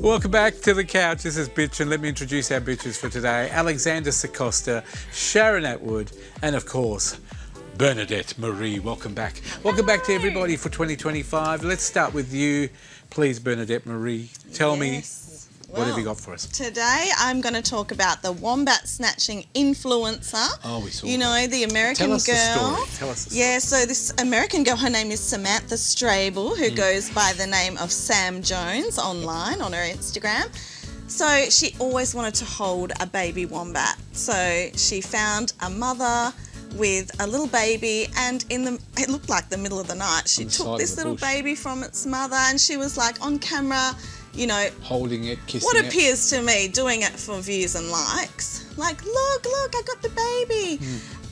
Welcome back to the couch. This is Bitchin. Let me introduce our bitches for today. Alexander Sacosta, Sharon Atwood, and of course, Bernadette Marie. Welcome back. Welcome back to everybody for 2025. Let's start with you, please, Bernadette Marie. Tell me, what have you got for us? Today I'm going to talk about the wombat snatching influencer. Oh, we saw You know, the American girl. Tell us the story. Yeah, so this American girl, her name is Samantha Strable, who goes by the name of Sam Jones online on her Instagram. So she always wanted to hold a baby wombat. So she found a mother with a little baby, and it looked like the middle of the night, she took this little baby from its mother, and she was like on camera, you know, holding it, kissing what it. appears to me, doing it for views and likes. Like, look, I got the baby.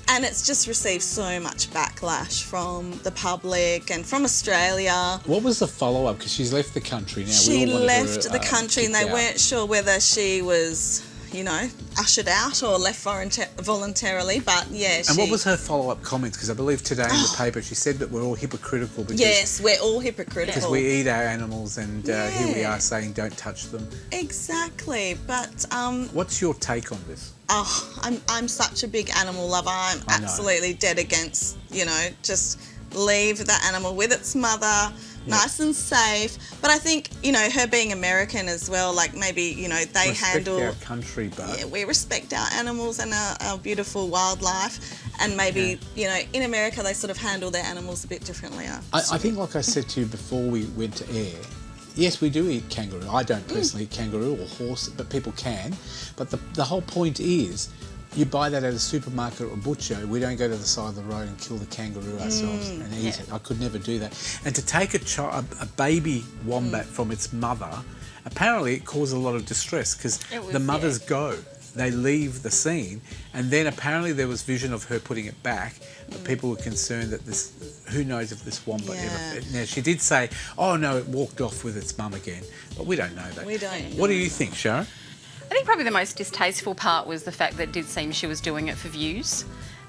And it's just received so much backlash from the public and from Australia. What was the follow-up? Because she's left the country now. She left the country, and they weren't sure whether she was, you know, ushered out or left voluntarily, but yeah. And what was her follow-up comments? Because I believe today in the paper she said that we're all hypocritical. Because yes, we're all hypocritical. Because we eat our animals, and here we are saying don't touch them. Exactly, but what's your take on this? Oh, I'm such a big animal lover. I'm absolutely dead against, you know, just leave the animal with its mother. Nice and safe. But I think, you know, her being American as well, like maybe, you know, they handle our country, but yeah, we respect our animals and our beautiful wildlife, and maybe you know, in America they sort of handle their animals a bit differently. I think, like I said to you before we went to air, yes, we do eat kangaroo. I don't personally eat kangaroo or horse, but people can. But the whole point is, you buy that at a supermarket or a butcher. We don't go to the side of the road and kill the kangaroo ourselves and eat it. I could never do that. And to take a baby wombat from its mother, apparently it caused a lot of distress because the mothers go. They leave the scene, and then apparently there was vision of her putting it back, but people were concerned that who knows if this wombat ever... Now, she did say, oh no, it walked off with its mum again, but we don't know that. We don't know. What do you think, Sharon? I think probably the most distasteful part was the fact that it did seem she was doing it for views.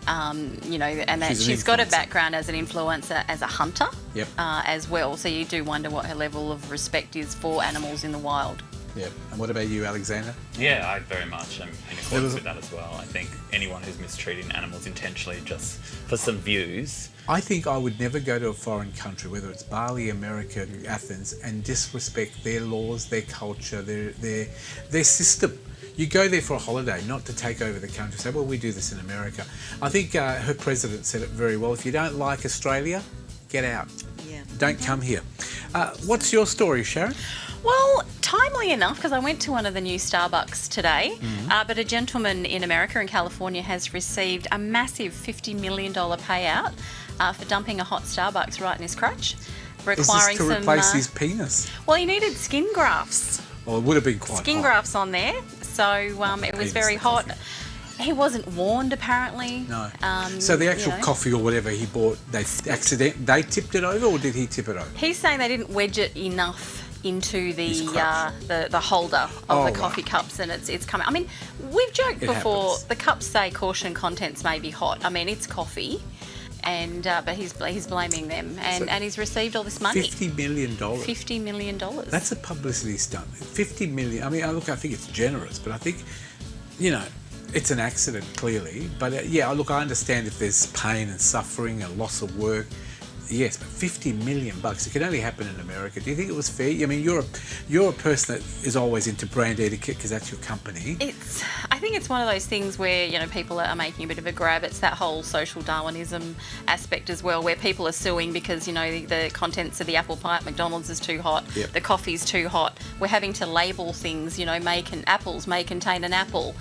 You know, and that she's got a background as an influencer, as a hunter as well. So you do wonder what her level of respect is for animals in the wild. Yeah. And what about you, Alexander? Yeah, I very much am in accordance with that as well. I think anyone who's mistreating animals intentionally just for some views... I think I would never go to a foreign country, whether it's Bali, America, Athens, and disrespect their laws, their culture, their system. You go there for a holiday, not to take over the country. Say, well, we do this in America. I think her president said it very well. If you don't like Australia, get out. Yeah. Don't come here. What's your story, Sharon? Well, timely enough, because I went to one of the new Starbucks today, but a gentleman in America, in California, has received a massive $50 million payout for dumping a hot Starbucks right in his crotch, requiring Is this to replace his penis? Well, he needed skin grafts. Well, it would have been quite Skin hot. grafts on there, so it was very hot. He wasn't warned, apparently. No. So the actual coffee or whatever he bought, they tipped it over, or did he tip it over? He's saying they didn't wedge it enough into the holder of the coffee cups, and it's coming. I mean, we've joked before. Happens. The cups say caution, contents may be hot. I mean, it's coffee, and but he's blaming them, and he's received all this money. $50 million. $50 million. That's a publicity stunt. $50 million. I mean, look, I think it's generous, but I think, you know, it's an accident clearly. But yeah, look, I understand if there's pain and suffering and loss of work. Yes, but $50 million. It can only happen in America. Do you think it was fair? I mean, you're a person that is always into brand etiquette because that's your company. I think it's one of those things where, you know, people are making a bit of a grab. It's that whole social Darwinism aspect as well, where people are suing because, you know, the contents of the apple pie at McDonald's is too hot, the coffee's too hot. We're having to label things, you know, apples may contain an apple.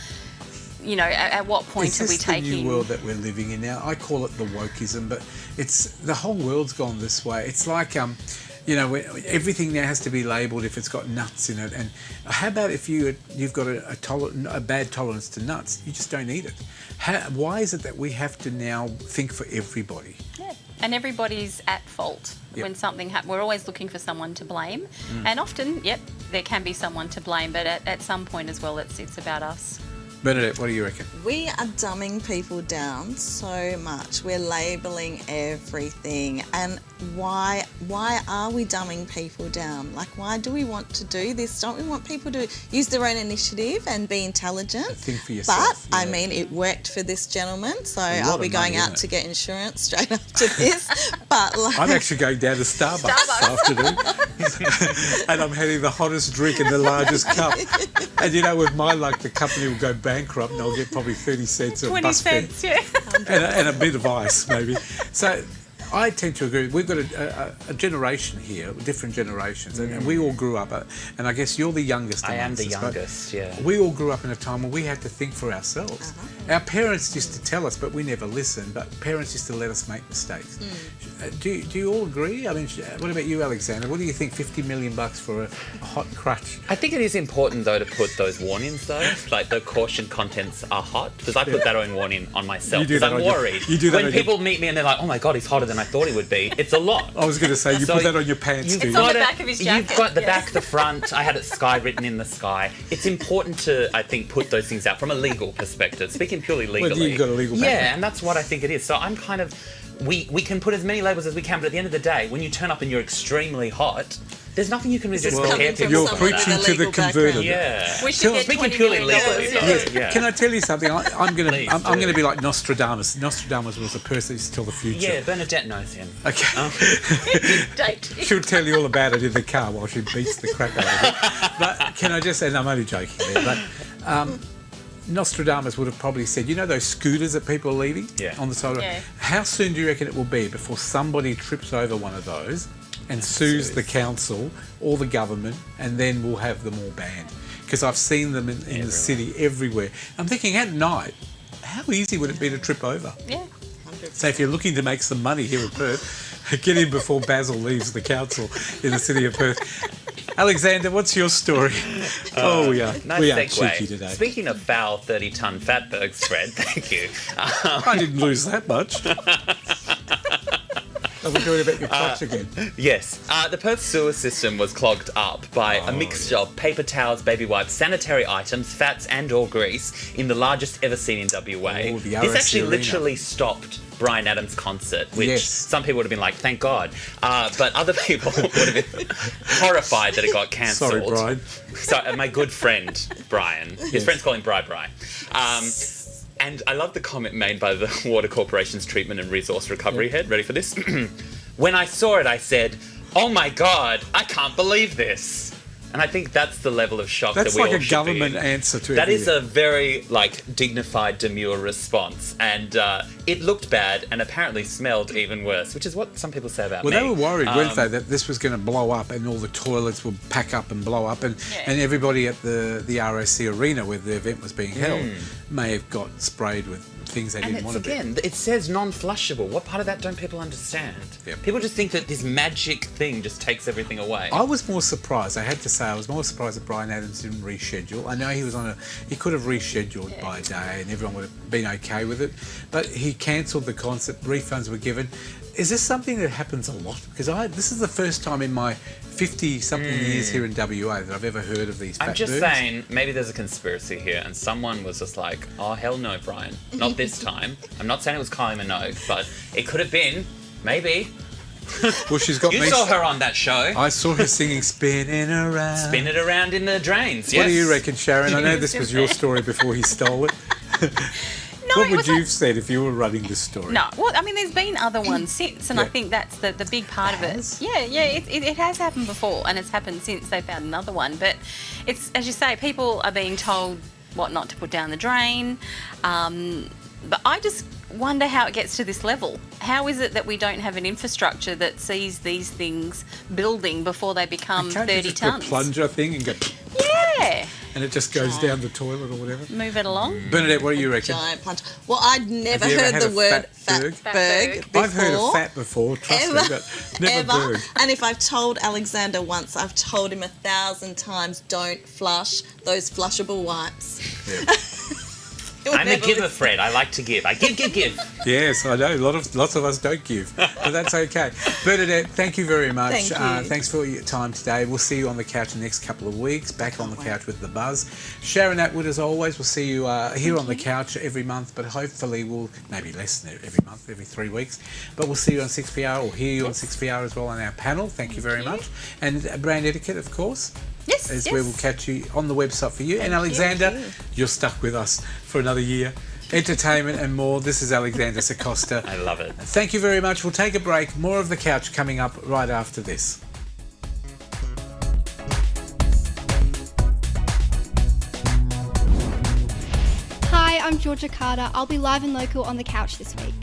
You know, at what point are we taking... Is this the new world that we're living in now? I call it the wokeism, but it's the whole world's gone this way. It's like, you know, everything now has to be labelled if it's got nuts in it. And how about if you've got a bad tolerance to nuts? You just don't eat it. Why is it that we have to now think for everybody? Yeah, and everybody's at fault when something happens. We're always looking for someone to blame. And often, there can be someone to blame, but at some point as well, it's about us. Bernadette, what do you reckon? We are dumbing people down so much. We're labelling everything. And why are we dumbing people down? Like, why do we want to do this? Don't we want people to use their own initiative and be intelligent? Think for yourself. But, I mean, it worked for this gentleman, so I'll be of going money, out to get insurance straight after this. But, like... I'm actually going down to Starbucks this afternoon. And I'm having the hottest drink in the largest cup. And, you know, with my luck, the company will go bankrupt and I'll get probably 30 cents or 20 bus fare. cents, yeah. And a bit of ice, maybe. So I tend to agree. We've got a generation here, different generations, and we all grew up, and I guess you're the youngest. I am the amongst us, youngest, yeah. We all grew up in a time when we had to think for ourselves. Our parents used to tell us, but we never listened, but parents used to let us make mistakes. Do you all agree? I mean, what about you, Alexander? What do you think, $50 million for a hot crutch? I think it is important, though, to put those warnings, though. Like, the caution contents are hot, because I put that own warning on myself, because I'm worried. You do that when people meet me and they're like, oh my God, he's hotter than I thought he would be, it's a lot. I was going to say, you put that on your pants, too. It's on the back of his jacket. You've got the back, the front. I had it sky written in the sky. It's important to, I think, put those things out from a legal perspective, speaking purely legally. Well, you've got a legal background. Yeah, and that's what I think it is. So I'm kind of... We can put as many labels as we can, but at the end of the day, when you turn up and you're extremely hot, there's nothing you can resist. Well, prepare people you're for preaching that. to the converted. Yeah. We should get Speaking $20 purely million, legally, though. Yes. Yeah. Can I tell you something? I'm going Please to do. be like Nostradamus. Nostradamus was a person who used to tell the future. Yeah, Bernadette knows him. Okay. Date. She'll tell you all about it in the car while she beats the crap out of it. But can I just say, and I'm only joking there, but Nostradamus would have probably said, you know those scooters that people are leaving on the side of the road? Yeah. How soon do you reckon it will be before somebody trips over one of those and sues the council or the government, and then we'll have them all banned? Because I've seen them in the city everywhere. I'm thinking at night, how easy would it be to trip over? Yeah. So if you're looking to make some money here in Perth, get in before Basil leaves the council in the city of Perth. Alexander, what's your story? We are cheeky today. Speaking of foul 30-ton fatberg spread, thank you. I didn't lose that much. Are we doing about your crutch again? Yes. The Perth sewer system was clogged up by a mixture of paper towels, baby wipes, sanitary items, fats and or grease in the largest ever seen in WA. Oh, the This RSC actually arena. literally stopped Bryan Adams' concert, which Yes. some people would have been like, thank God. But other people would have been horrified that it got cancelled. Sorry, Brian. So, my good friend, Brian. His friends call him Bri. And I love the comment made by the Water Corporation's Treatment and Resource Recovery head. Ready for this? When I saw it, I said, oh my God, I can't believe this. And I think that's the level of shock That's that we all like a should government be in. answer to That is everything. a very, dignified, demure response. And it looked bad and apparently smelled even worse, which is what some people say about me. Well, they were worried, weren't they, that this was going to blow up and all the toilets would pack up and blow up, and everybody at the ROC arena where the event was being held may have got sprayed with things they didn't want to be. Again, it says non-flushable. What part of that don't people understand? Yep. People just think that this magic thing just takes everything away. I was more surprised, I had to say, I was more surprised that Bryan Adams didn't reschedule. I know he could have rescheduled by a day and everyone would have been okay with it, but he cancelled the concert, refunds were given. Is this something that happens a lot? Because this is the first time in my 50-something years here in WA that I've ever heard of these I'm just fatbergs. saying, maybe there's a conspiracy here, and someone was just like, oh, hell no, Brian. Not this time. I'm not saying it was Kylie Minogue, but it could have been. Maybe. Well, she's got You me. saw her on that show. I saw her singing Spinning Around. Spin it around in the drains, yes. What do you reckon, Sharon? I know this was your story before he stole it. No, What it would was you have said if you were running this story? No, well, I mean, there's been other ones since, and I Yeah. think that's the big part of it. Has? Yeah, it has happened before, and it's happened since they found another one. But it's, as you say, people are being told what not to put down the drain. But I just wonder how it gets to this level. How is it that we don't have an infrastructure that sees these things building before they become Can't 30 you just do a tonnes? plunger thing and go, Yeah, and it just goes down the toilet or whatever? move it along. Bernadette, what do you reckon? Giant punch. Well, I'd never Have you ever heard had the a word fatberg? fatberg before. I've heard of fat before, trust me, but never berg. And if I've told Alexander once, I've told him 1,000 times, don't flush those flushable wipes. Yeah. I'm a giver, Fred. I like to give. I give. Yes, I know. Lots of us don't give, but that's okay. Bernadette, thank you very much. Thank you. Thanks for your time today. We'll see you on the couch the next couple of weeks. Back on the couch with the Buzz. Sharon Atwood, as always. We'll see you here on the couch every month, but hopefully we'll maybe less than every month, every 3 weeks. But we'll see you on 6PR or hear you on 6PR as well on our panel. Thank you very much. And Brand Etiquette, of course. Yes, As yes. we will catch you on the website for you. And Alexander, you're stuck with us for another year. Entertainment and more. This is Alexander Sacosta. I love it. Thank you very much. We'll take a break. More of the couch coming up right after this. Hi, I'm Georgia Carter. I'll be live and local on the couch this week.